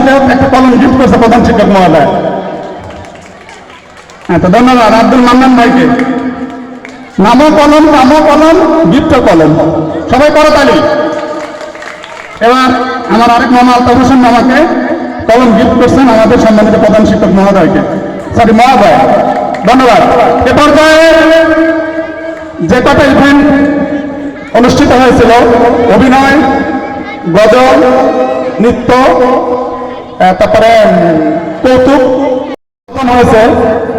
থেকে একটা কলম গিফট করছে প্রধান শিক্ষক মহোদয়। হ্যাঁ, তো ধন্যবাদ আব্দুল মান্নান ভাইকে। নামও কলম গিফটও কলম, সবাই করতালি। এবার আমার আরেক মামা আলতাফ হোসেন মামাকে কলম গিফট করছেন আমাদের সম্মানিত প্রধান শিক্ষক মহোদয়কে, সরি মহোদয়, ধন্যবাদ। এ পর্যায়ে যে কটা ইভেন্ট অনুষ্ঠিত হয়েছিল, অভিনয়, গজল, নৃত্য, তারপরে কৌতুক হয়েছে,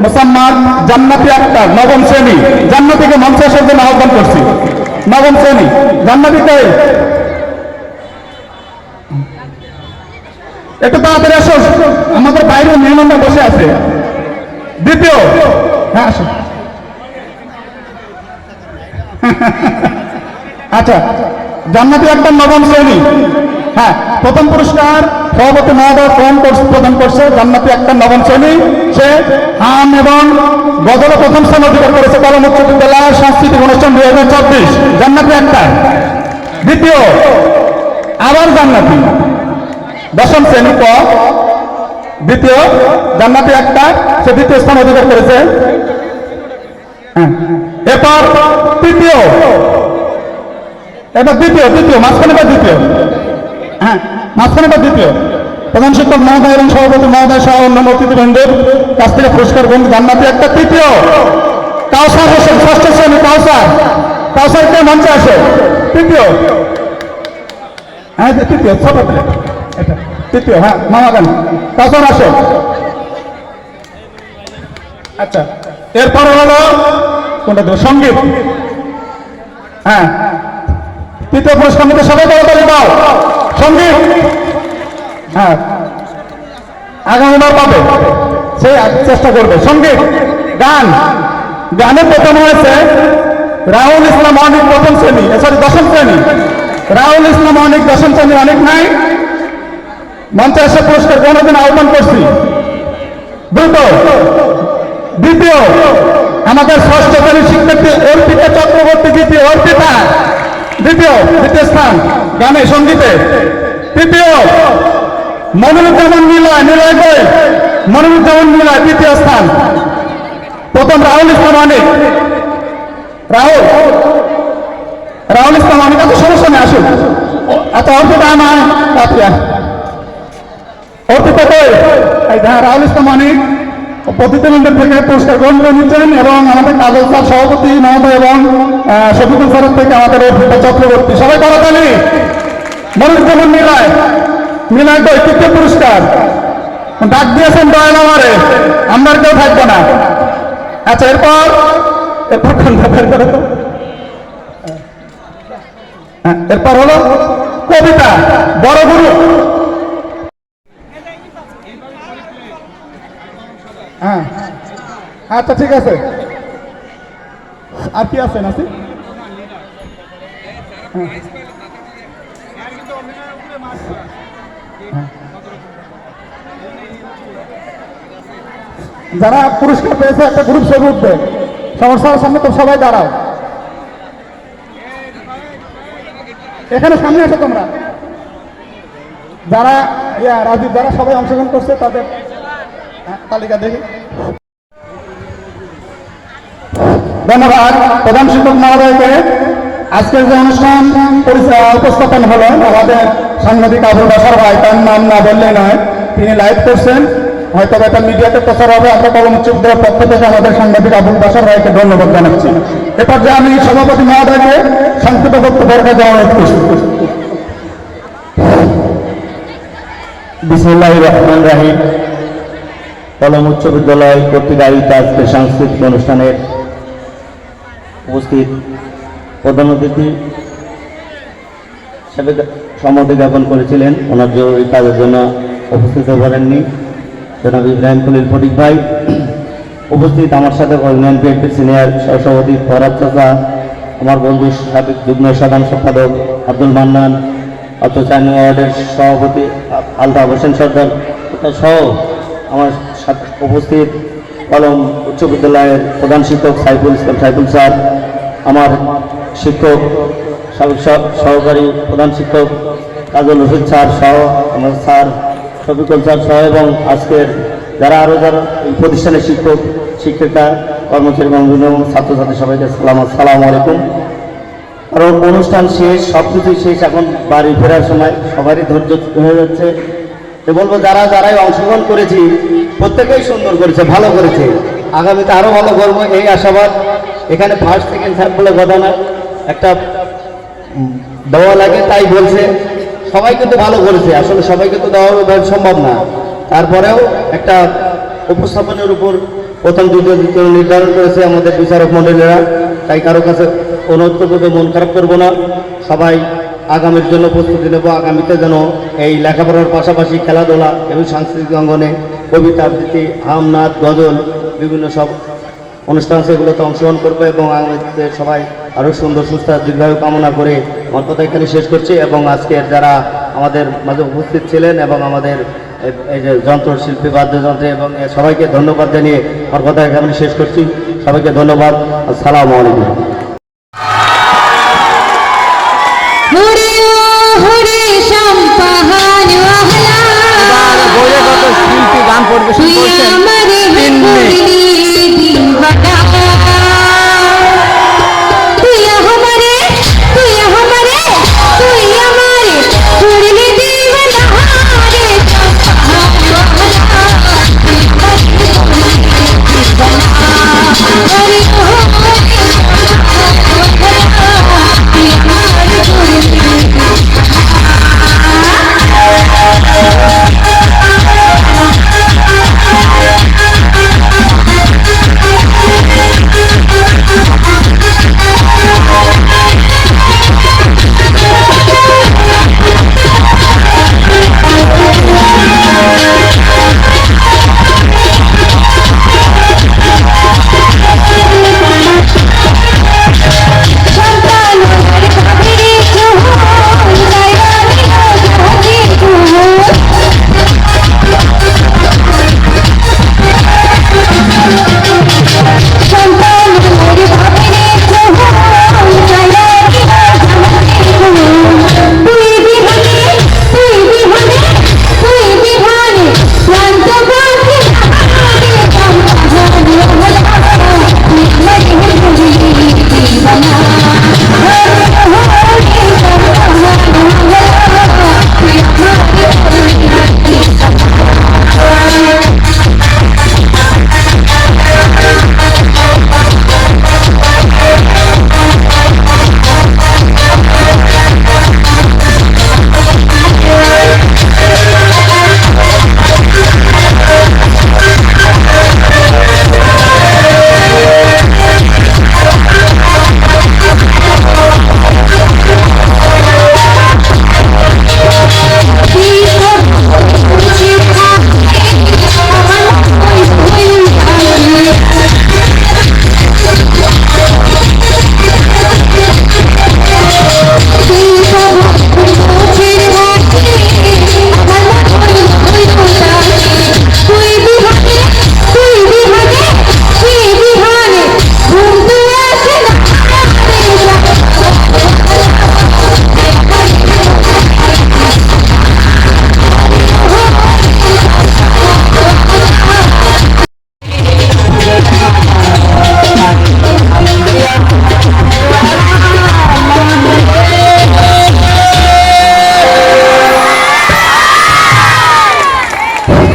মুসাম্মাদ জান্নাতি আক্তার নবম শ্রেণী, জান্নাতিকে মঞ্চে আসার জন্য আহ্বান করছি। নবম শ্রেণী জান্নাতিকে একটু তাড়াতাড়ি আসো, আমাদের বাইরে মেহমানরা বসে আছে। দ্বিতীয়, হ্যাঁ আসো। আচ্ছা, জান্নাতি আক্তার নবম শ্রেণী, হ্যাঁ, প্রথম পুরস্কার সভাপতি মহোদয় প্রদান করছে। জান্নাতি আক্তার নবম শ্রেণী, সে হাম এবং গজলে প্রথম স্থান অধিকার করেছে কলম উচ্চ বিদ্যালয় সাংস্কৃতিক অনুষ্ঠান 2024। জান্নাতি আক্তার। দ্বিতীয়, আবার জান্নাতি দশম শ্রেণী ক, দ্বিতীয় জান্নাতি আক্তার, সে দ্বিতীয় স্থান অধিকার করেছে। হ্যাঁ, এরপর তৃতীয়, এবার দ্বিতীয় মাঝখানে বা দ্বিতীয়, হ্যাঁ মাঝখানে বা দ্বিতীয় প্রধান শিক্ষক মহোদয় এবং সভাপতি মহোদয় সহ অন্যান্য অতিথিবৃন্দের কাছ থেকে পুরস্কার গ্রহণ জান্নাতি একটা। তৃতীয় কাউসার হোসেন, ষষ্ঠ শ্রেণী কাউসারকে মঞ্চে আসে। তৃতীয়, হ্যাঁ তৃতীয়, ছোট এটা তৃতীয়, হ্যাঁ মামা গান কাউসার আসে। আচ্ছা, এরপরে হলো কোনটা দেব, সঙ্গীত। হ্যাঁ, তৃতীয় পুরস্কার মধ্যে সবাই তাড়াতাড়ি দাও। সঙ্গীত, হ্যাঁ আগামীবার পাবে, সে চেষ্টা করবে। সঙ্গীত, গানের প্রথম হয়েছে রাহুল ইসলাম অনেক প্রথম শ্রেণী, সরি দশম শ্রেণী। রাহুল ইসলাম অনেক দশম শ্রেণী, অনেক নাই মঞ্চে এসে পুরস্কার কোনোদিন আহ্বান করছি। দ্বিতীয়, আমাদের ষষ্ঠ শ্রেণীর শিক্ষার্থী অর্পিতা চক্রবর্তী, দ্বিতীয় স্থান গানে সঙ্গীতে। তৃতীয়, মনিরুজ্জামান নিলয়, তৃতীয় স্থান। প্রথম রাহুল ইসলাম অনেক, রাহুল ইসলাম অনেক, এত সমস্যা নেই, আসুন। এত অর্পিতা আমার অর্পিতা কই, রাহুল ইসলাম অনেক প্রতিদ্বন্দ্বীদের থেকে পুরস্কার গ্রহণ করে নিচ্ছেন এবং আমাদের কাজল স্যার সভাপতি মহোদয় এবং শফিকুল স্যারের থেকে আমাদের অর্পিতা চক্রবর্তী, সবাই করতালি। মনিরুজ্জামান নিলয় কই, তৃতীয় পুরস্কার। ডাক দিয়েছেন দয়াল আমারে, আমরা কেউ থাকবো না। আচ্ছা, এরপর হলো কবিতা, বড় গুরু। হ্যাঁ, আচ্ছা ঠিক আছে। আর কি আছে নাসি? যারা পুরস্কার পেয়েছে একটা গ্রুপ ছবি উঠবে, সমস্যার সামনে তো সবাই দাঁড়াও। এখানে সামনে আসো তোমরা, যারা রাজীব, যারা সবাই অংশগ্রহণ করছে তাদের তালিকা দেখি। ধন্যবাদ প্রধান শিক্ষক মহোদয়কে। আজকের যে অনুষ্ঠান উপস্থাপন হলো, আমাদের সাংবাদিক আবুল বাশার ভাই, তার নাম না বললে নয়, তিনি লাইভ করছেন, হয়তো এটা মিডিয়াতে প্রচার হবে। আমরা কলম উচ্চ বিদ্যালয়ের পক্ষ থেকে আমাদের সাংবাদিক আবুল বাশার ভাইকে ধন্যবাদ জানাচ্ছি। এরপর যে আমি সভাপতি মহোদয়কে সংক্ষিপ্ত বক্তব্য দেওয়া হচ্ছে। বিসমিল্লাহির রহমানির রহিম। কলম উচ্চ বিদ্যালয় কর্তৃক আয়োজিত আজকের সাংস্কৃতিক অনুষ্ঠানের উপস্থিত প্রধান অতিথি হিসেবে সম্মতি জ্ঞাপন করেছিলেন, ওনার জরুরি কাজের জন্য উপস্থিত হতে পারেননি জনাব ইব্রাহিম খলিল ফটিক ভাই। উপস্থিত আমার সাথে ইউনিয়ন বিএনপির সিনিয়র সহসভাপতি ফরহাদ চাচা, আমার বন্ধু সাবেক যুগ্ম সাধারণ সম্পাদক আব্দুল মান্নান, অত চাইনি ওয়ার্ডের সভাপতি আলতাফ হোসেন সর্দার সহ আমার সাথে উপস্থিত কলম উচ্চ বিদ্যালয়ের প্রধান শিক্ষক সাইফুল স্যার, আমার শিক্ষক সাবেক সহকারী প্রধান শিক্ষক কাজল রশিদ স্যার সহ আমার স্যার শফিকুল স্যার সহ এবং আজকের যারা আরও যারা এই প্রতিষ্ঠানের শিক্ষক শিক্ষিকা কর্মচারী এবং ছাত্রছাত্রী সবাইকে আসসালামু আলাইকুম। কারণ অনুষ্ঠান শেষ, সব কিছুই শেষ, এখন বাড়ি ফেরার সময় সবারই ধৈর্য হয়ে যাচ্ছে। তো বলবো যারাই অংশগ্রহণ করেছি প্রত্যেকেই সুন্দর করেছে, ভালো করেছে, আগামীতে আরও ভালো করবো এই আশাবাদ। এখানে ফার্স্ট সেকেন্ড থার্ড বলে কথা না, একটা দেওয়া লাগে তাই বলছে। সবাই কিন্তু ভালো করেছে, আসলে সবাইকে তো দেওয়া সম্ভব না, তারপরেও একটা উপস্থাপনের উপর প্রথম দ্বিতীয় নির্ধারণ করেছে আমাদের বিচারক মণ্ডলীরা। তাই কারো কাছে অনুরোধ করবো, মন খারাপ করবো না, সবাই আগামীর জন্য প্রস্তুতি নেব। আগামীতে যেন এই লেখাপড়ার পাশাপাশি খেলাধুলা এবং সাংস্কৃতিক অঙ্গনে কবিতা আবৃত্তি, হামনাথ, গজল, বিভিন্ন সব অনুষ্ঠান সেগুলোতে অংশগ্রহণ করবো এবং আগামীতে সবাই আরও সুন্দর সুস্থ দীর্ঘায়ু কামনা করে আমার কথা এখানে শেষ করছি। এবং আজকের যারা আমাদের মাঝে উপস্থিত ছিলেন এবং আমাদের এই যে যন্ত্রশিল্পী বাদ্যযন্ত্রে এবং সবাইকে ধন্যবাদ জানিয়ে আমার কথা এখানে শেষ করছি। সবাইকে ধন্যবাদ। আসসালামু আলাইকুম। শিল্পী গান পরিবেশন করছেন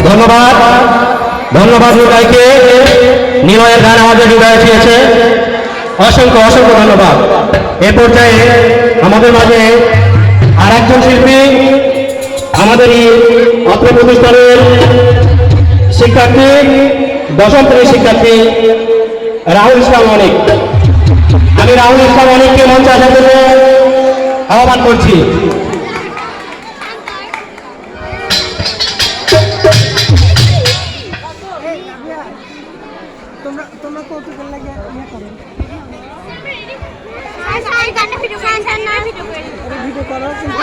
ধন্যবাদ। ধন্যবাদ হৃদয়কে, নিলয়ের গান আমাদের হৃদয়ে ছিয়েছে। অসংখ্য অসংখ্য ধন্যবাদ। এ পর্যায়ে আমাদের মাঝে আর একজন শিল্পী, আমাদের এই অত্র প্রতিষ্ঠানের শিক্ষার্থী, দশম শ্রেণীর শিক্ষার্থী রাহুল ইসলাম অনিক। আমি রাহুল ইসলাম অনিককে মঞ্চে আসার জন্য আহ্বান করছি। তোমরা কৌতুকের লাগে ইয়ে করো, ভিডিও করো কিন্তু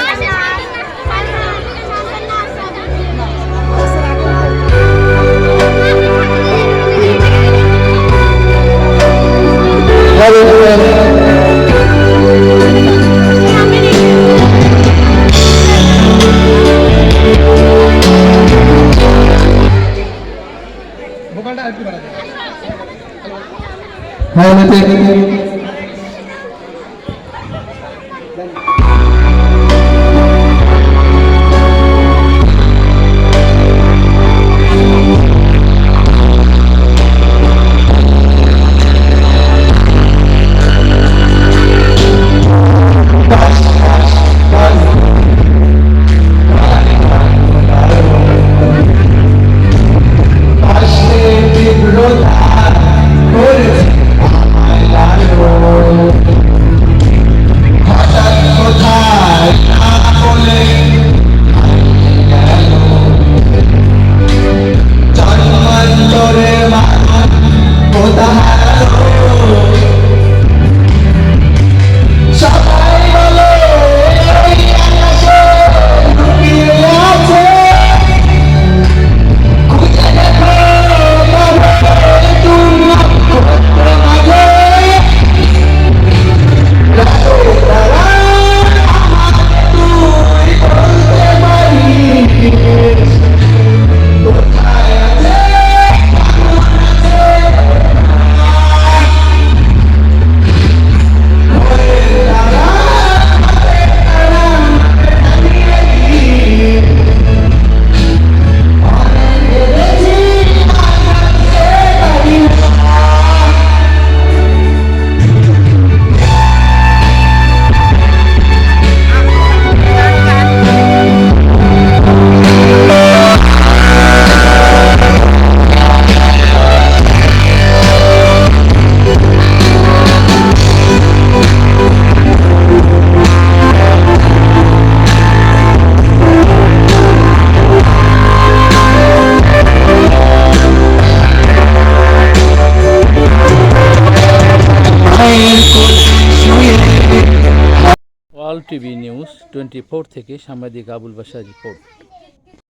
ওয়ার্ল্ড টিভি নিউজ 24 থেকে সাংবাদিক আবুল বাশার রিপোর্ট।